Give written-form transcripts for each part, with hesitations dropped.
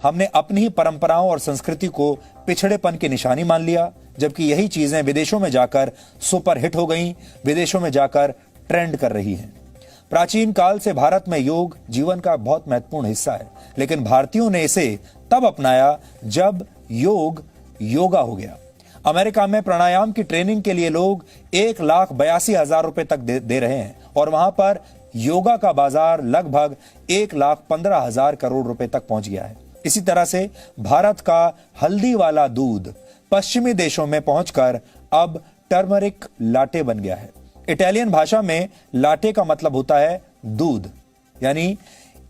हमने अपनी ही परंपराओं और संस्कृति को पिछड़ेपन की निशानी मान लिया, जबकि यही चीजें विदेशों में जाकर सुपर हिट हो गईं, विदेशों में जाकर ट्रेंड कर रही हैं। प्राचीन काल से भारत में योग जीवन का बहुत महत्वपूर्ण हिस्सा है, लेकिन भारतीयों ने इसे तब अपनाया जब योग योगा हो गया। अमेरिका में प्राणायाम की ट्रेनिंग के लिए लोग 1,82,000 रुपए तक दे रहे हैं और वहां पर योगा का बाजार लगभग 1,15,000 करोड़ रुपए तक पहुंच गया है। इसी तरह से भारत का हल्दी वाला दूध पश्चिमी देशों में पहुंचकर अब टर्मरिक लाटे बन गया है। इटालियन भाषा में लाटे का मतलब होता है दूध, यानी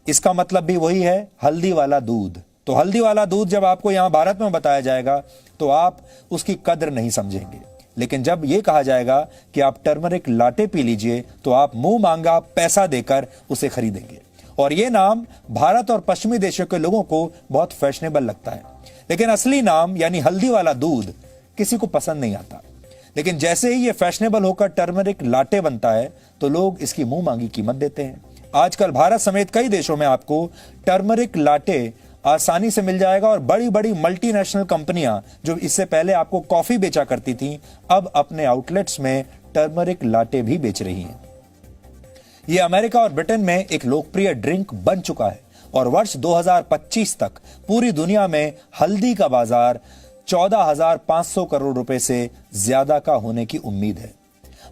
इसका मतलब भी वही है, हल्दी वाला दूध। तो हल्दी वाला दूध जब आपको यहां भारत में बताया जाएगा तो आप उसकी कद्र नहीं समझेंगे, लेकिन जब यह कहा जाएगा कि आप टर्मरिक लाटे पी लीजिए तो आप मुंह मांगा पैसा देकर उसे खरीदेंगे। और यह नाम भारत और पश्चिमी देशों के लोगों को बहुत फैशनेबल लगता है, लेकिन असली नाम यानी हल्दी वाला दूध किसी को पसंद नहीं आता। लेकिन जैसे ही यह फैशनेबल होकर टर्मरिक लाटे बनता है तो लोग इसकी मुंह मांगी कीमत देते हैं। आजकल भारत समेत कई देशों में आपको टर्मरिक लाटे आसानी से मिल जाएगा और बड़ी बड़ी मल्टीनेशनल कंपनियां जो इससे पहले आपको कॉफी बेचा करती थीं, अब अपने आउटलेट्स में टर्मरिक लाटे भी बेच रही हैं। यह अमेरिका और ब्रिटेन में एक लोकप्रिय ड्रिंक बन चुका है और वर्ष 2025 तक पूरी दुनिया में हल्दी का बाजार 14,500 करोड़ रुपए से ज्यादा का होने की उम्मीद है।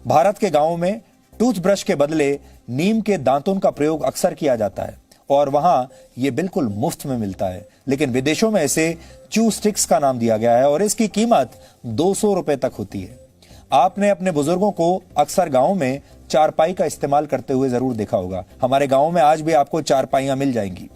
भारत के गांवों में टूथब्रश के बदले नीम के दांतों का प्रयोग अक्सर किया जाता है और वहां यह बिल्कुल मुफ्त में मिलता है, लेकिन विदेशों में इसे च्यू स्टिक्स का नाम दिया गया है और इसकी कीमत 200 रुपए तक होती है। आपने अपने बुजुर्गों को अक्सर गांव में चारपाई का इस्तेमाल करते हुए जरूर देखा होगा। हमारे गांव में आज भी आपको चारपाइयां मिल जाएंगी।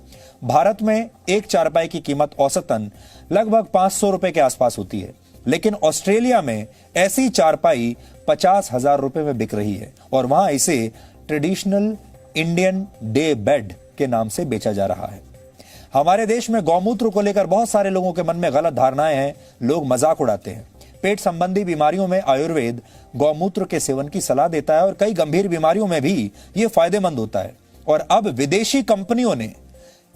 भारत में एक चारपाई की कीमत औसतन लगभग 500 रुपए के आसपास होती है, लेकिन ऑस्ट्रेलिया में ऐसी चारपाई 50,000 रुपए में बिक रही है और वहां इसे ट्रेडिशनल इंडियन डे बेड के नाम से बेचा जा रहा है। हमारे देश में गौमूत्र को लेकर बहुत सारे लोगों के मन में गलत धारणाएं हैं, लोग मजाक उड़ाते हैं। पेट संबंधी बीमारियों में आयुर्वेद गौमूत्र के सेवन की सलाह देता है और कई गंभीर बीमारियों में भी यह फायदेमंद होता है। और अब विदेशी कंपनियों ने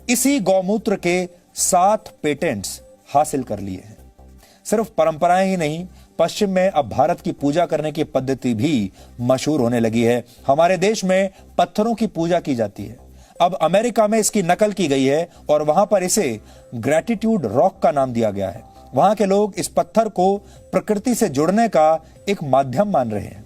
इसी गौमूत्र के 7 पेटेंट्स हासिल कर लिए हैं। सिर्फ परंपराएं ही नहीं, पश्चिम में अब भारत की पूजा करने की पद्धति भी मशहूर होने लगी है। हमारे देश में पत्थरों की पूजा की जाती है, अब अमेरिका में इसकी नकल की गई है और वहां पर इसे ग्रैटिट्यूड रॉक का नाम दिया गया है। वहां के लोग इस पत्थर को प्रकृति से जुड़ने का एक माध्यम मान रहे हैं।